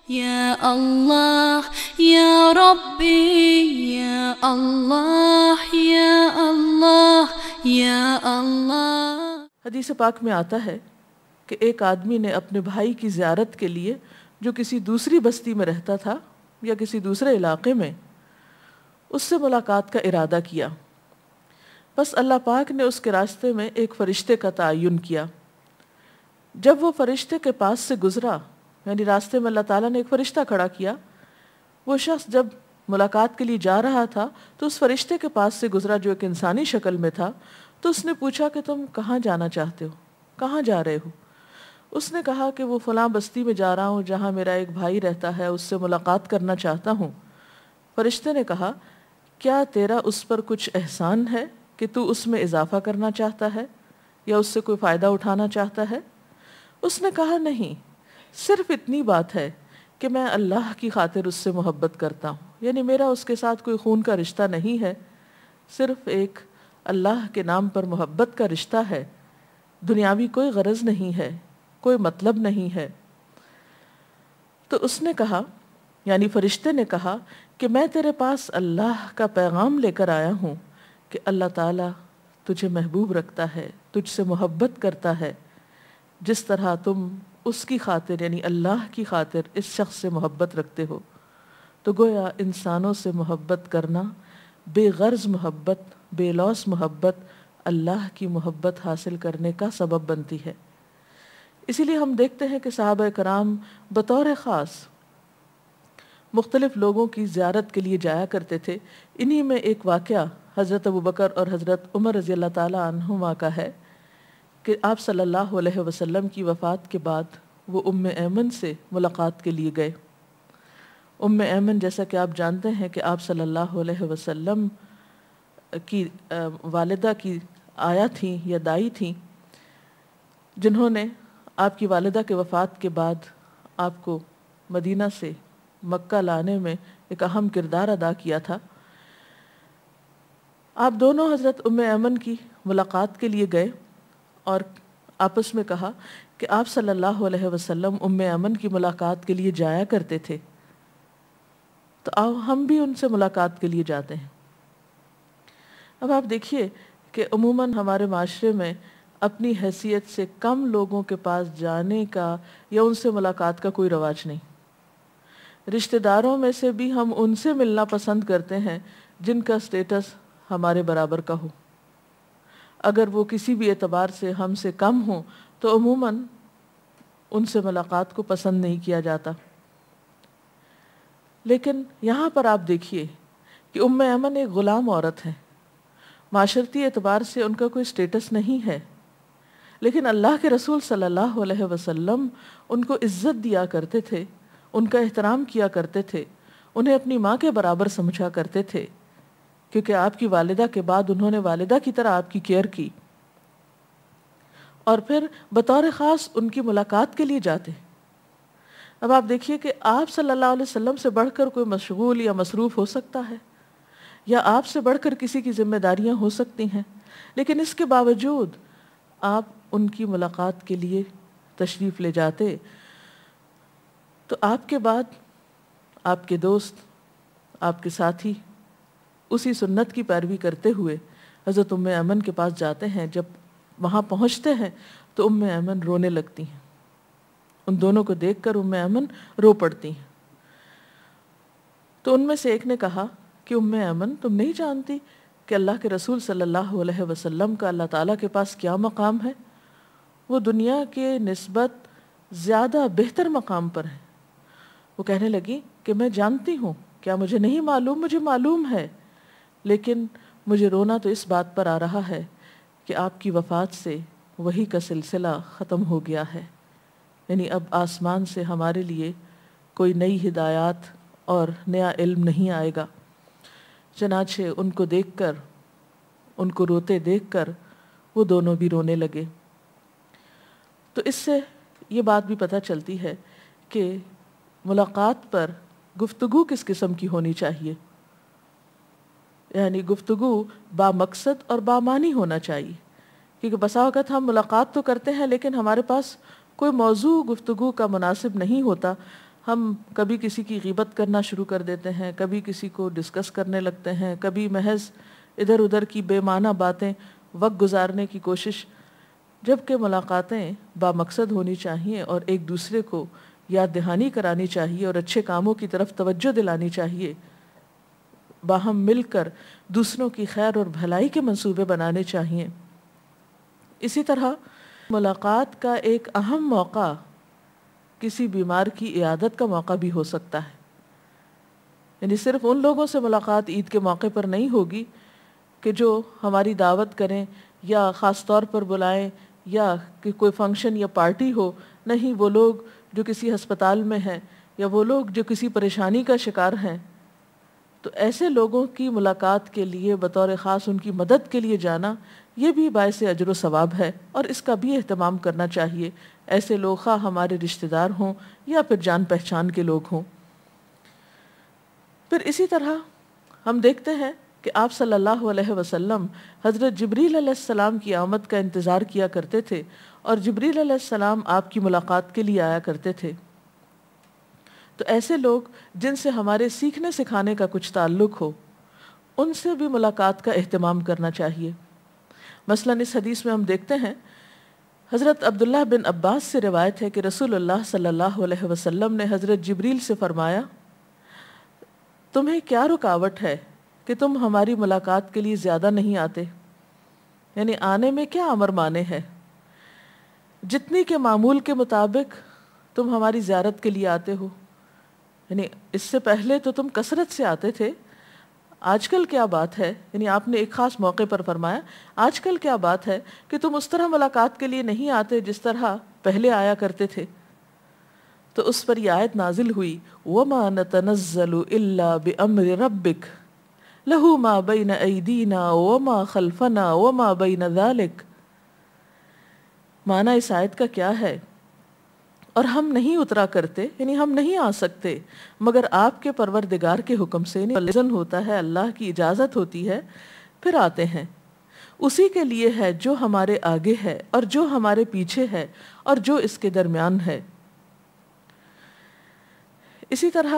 یا اللہ یا ربی یا اللہ یا اللہ یا اللہ۔ حدیث پاک میں آتا ہے کہ ایک آدمی نے اپنے بھائی کی زیارت کے لیے جو کسی دوسری بستی میں رہتا تھا یا کسی دوسرے علاقے میں، اس سے ملاقات کا ارادہ کیا۔ بس اللہ پاک نے اس کے راستے میں ایک فرشتے کا تعین کیا۔ جب وہ فرشتے کے پاس سے گزرا، یعنی راستے میں اللہ تعالیٰ نے ایک فرشتہ کھڑا کیا، وہ شخص جب ملاقات کے لیے جا رہا تھا تو اس فرشتے کے پاس سے گزرا جو ایک انسانی شکل میں تھا، تو اس نے پوچھا کہ تم کہاں جانا چاہتے ہو، کہاں جا رہے ہو؟ اس نے کہا کہ وہ فلاں بستی میں جا رہا ہوں جہاں میرا ایک بھائی رہتا ہے، اس سے ملاقات کرنا چاہتا ہوں۔ فرشتے نے کہا کیا تیرا اس پر کچھ احسان ہے کہ تو اس میں اضافہ کرنا چاہتا ہے یا اس سے کوئی فائدہ اٹھانا چاہتا ہے؟ اس نے کہا نہیں، صرف اتنی بات ہے کہ میں اللہ کی خاطر اس سے محبت کرتا ہوں، یعنی میرا اس کے ساتھ کوئی خون کا رشتہ نہیں ہے، صرف ایک اللہ کے نام پر محبت کا رشتہ ہے، دنیاوی کوئی غرض نہیں ہے، کوئی مطلب نہیں ہے۔ تو اس نے کہا، یعنی فرشتے نے کہا کہ میں تیرے پاس اللہ کا پیغام لے کر آیا ہوں کہ اللہ تعالیٰ تجھے محبوب رکھتا ہے، تجھ سے محبت کرتا ہے، جس طرح تم اس کی خاطر یعنی اللہ کی خاطر اس شخص سے محبت رکھتے ہو۔ تو گویا انسانوں سے محبت کرنا، بے غرض محبت، بے لوث محبت، اللہ کی محبت حاصل کرنے کا سبب بنتی ہے۔ اسی لیے ہم دیکھتے ہیں کہ صحابہ کرام بطور خاص مختلف لوگوں کی زیارت کے لیے جایا کرتے تھے۔ انہی میں ایک واقعہ حضرت ابوبکر اور حضرت عمر رضی اللہ تعالی عنہما کا ہے کہ آپ صلی اللہ علیہ وسلم کی وفات کے بعد وہ ام ایمن سے ملاقات کے لیے گئے۔ ام ایمن جیسا کہ آپ جانتے ہیں کہ آپ صلی اللہ علیہ وسلم کی والدہ کی آیا تھیں یا دائی تھیں، جنہوں نے آپ کی والدہ کے وفات کے بعد آپ کو مدینہ سے مکہ لانے میں ایک اہم کردار ادا کیا تھا۔ آپ دونوں حضرت ام ایمن کی ملاقات کے لیے گئے اور آپس میں کہا کہ آپ صلی اللہ علیہ وسلم ام ایمن کی ملاقات کے لیے جایا کرتے تھے، تو آؤ ہم بھی ان سے ملاقات کے لیے جاتے ہیں۔ اب آپ دیکھیے کہ عموماً ہمارے معاشرے میں اپنی حیثیت سے کم لوگوں کے پاس جانے کا یا ان سے ملاقات کا کوئی رواج نہیں۔ رشتہ داروں میں سے بھی ہم ان سے ملنا پسند کرتے ہیں جن کا سٹیٹس ہمارے برابر کا ہو۔ اگر وہ کسی بھی اعتبار سے ہم سے کم ہوں تو عموماً ان سے ملاقات کو پسند نہیں کیا جاتا۔ لیکن یہاں پر آپ دیکھیے کہ ام ایمن ایک غلام عورت ہے، معاشرتی اعتبار سے ان کا کوئی سٹیٹس نہیں ہے، لیکن اللہ کے رسول صلی اللہ علیہ وسلم ان کو عزت دیا کرتے تھے، ان کا احترام کیا کرتے تھے، انہیں اپنی ماں کے برابر سمجھا کرتے تھے، کیونکہ آپ کی والدہ کے بعد انہوں نے والدہ کی طرح آپ کی کیئر کی، اور پھر بطور خاص ان کی ملاقات کے لیے جاتے۔ اب آپ دیکھیے کہ آپ صلی اللہ علیہ وسلم سے بڑھ کر کوئی مشغول یا مصروف ہو سکتا ہے، یا آپ سے بڑھ کر کسی کی ذمہ داریاں ہو سکتی ہیں، لیکن اس کے باوجود آپ ان کی ملاقات کے لیے تشریف لے جاتے۔ تو آپ کے بعد آپ کے دوست، آپ کے ساتھی اسی سنت کی پیروی کرتے ہوئے حضرت ام ایمن کے پاس جاتے ہیں۔ جب وہاں پہنچتے ہیں تو ام ایمن رونے لگتی ہیں، ان دونوں کو دیکھ کر ام ایمن رو پڑتی ہیں۔ تو ان میں سے ایک نے کہا کہ ام ایمن تم نہیں جانتی کہ اللہ کے رسول صلی اللہ علیہ وسلم کا اللہ تعالیٰ کے پاس کیا مقام ہے؟ وہ دنیا کے نسبت زیادہ بہتر مقام پر ہے۔ وہ کہنے لگی کہ میں جانتی ہوں، کیا مجھے نہیں معلوم؟ مجھے معلوم ہے، لیکن مجھے رونا تو اس بات پر آ رہا ہے کہ آپ کی وفات سے وحی کا سلسلہ ختم ہو گیا ہے، یعنی اب آسمان سے ہمارے لیے کوئی نئی ہدایات اور نیا علم نہیں آئے گا۔ چنانچہ ان کو دیکھ کر، ان کو روتے دیکھ کر وہ دونوں بھی رونے لگے۔ تو اس سے یہ بات بھی پتہ چلتی ہے کہ ملاقات پر گفتگو کس قسم کی ہونی چاہیے، یعنی گفتگو با مقصد اور با معنی ہونا چاہیے، کیونکہ بسا اوقات ہم ملاقات تو کرتے ہیں لیکن ہمارے پاس کوئی موضوع گفتگو کا مناسب نہیں ہوتا، ہم کبھی کسی کی غیبت کرنا شروع کر دیتے ہیں، کبھی کسی کو ڈسکس کرنے لگتے ہیں، کبھی محض ادھر ادھر کی بے معنی باتیں وقت گزارنے کی کوشش، جبکہ ملاقاتیں بامقصد ہونی چاہیے اور ایک دوسرے کو یاد دہانی کرانی چاہیے اور اچھے کاموں کی طرف توجہ دلانی چاہیے، باہم مل کر دوسروں کی خیر اور بھلائی کے منصوبے بنانے چاہیے۔ اسی طرح ملاقات کا ایک اہم موقع کسی بیمار کی عیادت کا موقع بھی ہو سکتا ہے، یعنی صرف ان لوگوں سے ملاقات عید کے موقع پر نہیں ہوگی کہ جو ہماری دعوت کریں یا خاص طور پر بلائیں یا کہ کوئی فنکشن یا پارٹی ہو، نہیں، وہ لوگ جو کسی ہسپتال میں ہیں یا وہ لوگ جو کسی پریشانی کا شکار ہیں، تو ایسے لوگوں کی ملاقات کے لیے بطور خاص ان کی مدد کے لیے جانا، یہ بھی باعث اجر و ثواب ہے اور اس کا بھی اہتمام کرنا چاہیے۔ ایسے لوگ خواہ ہمارے رشتہ دار ہوں یا پھر جان پہچان کے لوگ ہوں۔ پھر اسی طرح ہم دیکھتے ہیں کہ آپ صلی اللہ علیہ وسلم حضرت جبریل علیہ السلام کی آمد کا انتظار کیا کرتے تھے اور جبریل علیہ السلام آپ کی ملاقات کے لیے آیا کرتے تھے۔ تو ایسے لوگ جن سے ہمارے سیکھنے سکھانے کا کچھ تعلق ہو، ان سے بھی ملاقات کا اہتمام کرنا چاہیے۔ مثلاً اس حدیث میں ہم دیکھتے ہیں، حضرت عبداللہ بن عباس سے روایت ہے کہ رسول اللہ صلی اللہ علیہ وسلم نے حضرت جبریل سے فرمایا، تمہیں کیا رکاوٹ ہے کہ تم ہماری ملاقات کے لیے زیادہ نہیں آتے؟ یعنی آنے میں کیا امر مانے ہے؟ جتنی کے معمول کے مطابق تم ہماری زیارت کے لیے آتے ہو، یعنی اس سے پہلے تو تم کثرت سے آتے تھے، آج کل کیا بات ہے؟ یعنی آپ نے ایک خاص موقع پر فرمایا، آج کل کیا بات ہے کہ تم اس طرح ملاقات کے لیے نہیں آتے جس طرح پہلے آیا کرتے تھے؟ تو اس پر یہ آیت نازل ہوئی، وَمَا نَتَنَزَّلُ إِلَّا بِأَمْرِ رَبِّكَ لَهُ مَا بَيْنَ أَيْدِينَا وَمَا خَلْفَنَا وَمَا بَيْنَ ذَلِكَ۔ معنی اس آیت کا کیا ہے؟ اور ہم نہیں اترا کرتے، یعنی ہم نہیں آ سکتے مگر آپ کے پروردگار کے حکم سے، یعنی اذن ہوتا ہے، اللہ کی اجازت ہوتی ہے، پھر آتے ہیں۔ اسی کے لیے ہے جو ہمارے آگے ہے اور جو ہمارے پیچھے ہے اور جو اس کے درمیان ہے۔ اسی طرح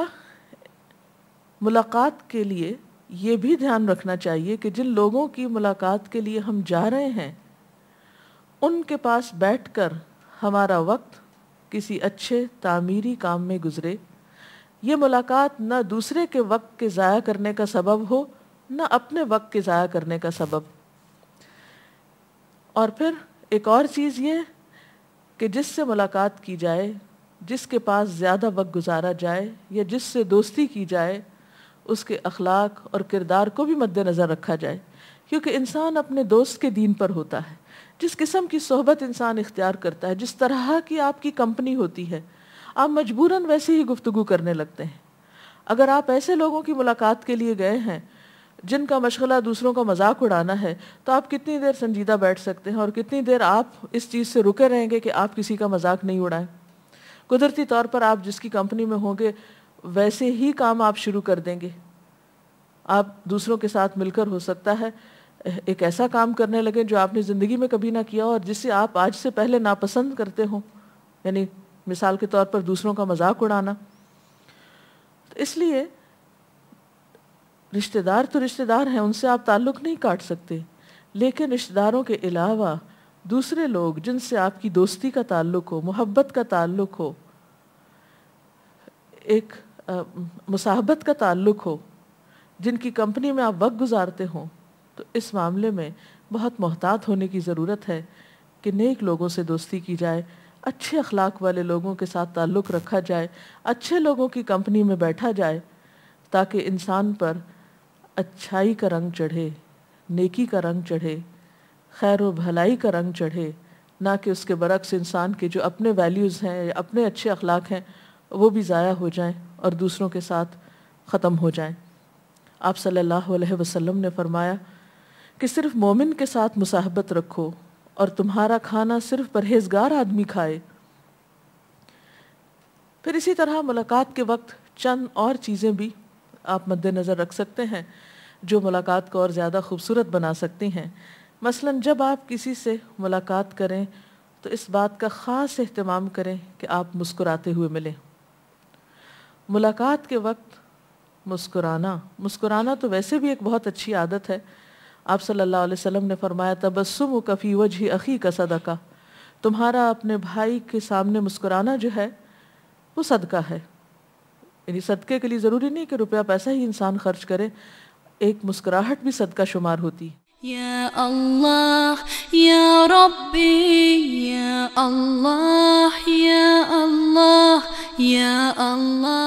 ملاقات کے لیے یہ بھی دھیان رکھنا چاہیے کہ جن لوگوں کی ملاقات کے لیے ہم جا رہے ہیں، ان کے پاس بیٹھ کر ہمارا وقت کسی اچھے تعمیری کام میں گزرے۔ یہ ملاقات نہ دوسرے کے وقت کے ضائع کرنے کا سبب ہو، نہ اپنے وقت کے ضائع کرنے کا سبب۔ اور پھر ایک اور چیز یہ کہ جس سے ملاقات کی جائے، جس کے پاس زیادہ وقت گزارا جائے یا جس سے دوستی کی جائے، اس کے اخلاق اور کردار کو بھی مد نظر رکھا جائے، کیونکہ انسان اپنے دوست کے دین پر ہوتا ہے۔ جس قسم کی صحبت انسان اختیار کرتا ہے، جس طرح کی آپ کی کمپنی ہوتی ہے، آپ مجبوراً ویسے ہی گفتگو کرنے لگتے ہیں۔ اگر آپ ایسے لوگوں کی ملاقات کے لیے گئے ہیں جن کا مشغلہ دوسروں کا مذاق اڑانا ہے، تو آپ کتنی دیر سنجیدہ بیٹھ سکتے ہیں اور کتنی دیر آپ اس چیز سے رکے رہیں گے کہ آپ کسی کا مذاق نہیں اڑائیں؟ قدرتی طور پر آپ جس کی کمپنی میں ہوں گے ویسے ہی کام آپ شروع کر دیں گے۔ آپ دوسروں کے ساتھ مل کر ہو سکتا ہے ایک ایسا کام کرنے لگے جو آپ نے زندگی میں کبھی نہ کیا اور جس سے آپ آج سے پہلے ناپسند کرتے ہوں، یعنی مثال کے طور پر دوسروں کا مذاق اڑانا۔ تو اس لیے رشتہ دار تو رشتہ دار ہیں، ان سے آپ تعلق نہیں کاٹ سکتے، لیکن رشتہ داروں کے علاوہ دوسرے لوگ جن سے آپ کی دوستی کا تعلق ہو، محبت کا تعلق ہو، ایک مصاحبت کا تعلق ہو، جن کی کمپنی میں آپ وقت گزارتے ہوں، تو اس معاملے میں بہت محتاط ہونے کی ضرورت ہے کہ نیک لوگوں سے دوستی کی جائے، اچھے اخلاق والے لوگوں کے ساتھ تعلق رکھا جائے، اچھے لوگوں کی کمپنی میں بیٹھا جائے، تاکہ انسان پر اچھائی کا رنگ چڑھے، نیکی کا رنگ چڑھے، خیر و بھلائی کا رنگ چڑھے، نہ کہ اس کے برعکس انسان کے جو اپنے ویلیوز ہیں یا اپنے اچھے اخلاق ہیں وہ بھی ضائع ہو جائیں اور دوسروں کے ساتھ ختم ہو جائیں۔ آپ صلی اللہ علیہ وسلم نے فرمایا کہ صرف مومن کے ساتھ مصاحبت رکھو اور تمہارا کھانا صرف پرہیزگار آدمی کھائے۔ پھر اسی طرح ملاقات کے وقت چند اور چیزیں بھی آپ مد نظر رکھ سکتے ہیں جو ملاقات کو اور زیادہ خوبصورت بنا سکتی ہیں۔ مثلاً جب آپ کسی سے ملاقات کریں تو اس بات کا خاص اہتمام کریں کہ آپ مسکراتے ہوئے ملیں۔ ملاقات کے وقت مسکرانا تو ویسے بھی ایک بہت اچھی عادت ہے. آپ صلی اللہ علیہ وسلم نے فرمایا تبسمک فی وجہ اخیک صدقہ، تمہارا اپنے بھائی کے سامنے مسکرانا جو ہے وہ صدقہ ہے. یعنی صدقے کے لیے ضروری نہیں کہ روپیہ پیسہ ہی انسان خرچ کرے، ایک مسکراہٹ بھی صدقہ شمار ہوتی ہے. یا اللہ یا ربی یا اللہ یا اللہ یا اللہ.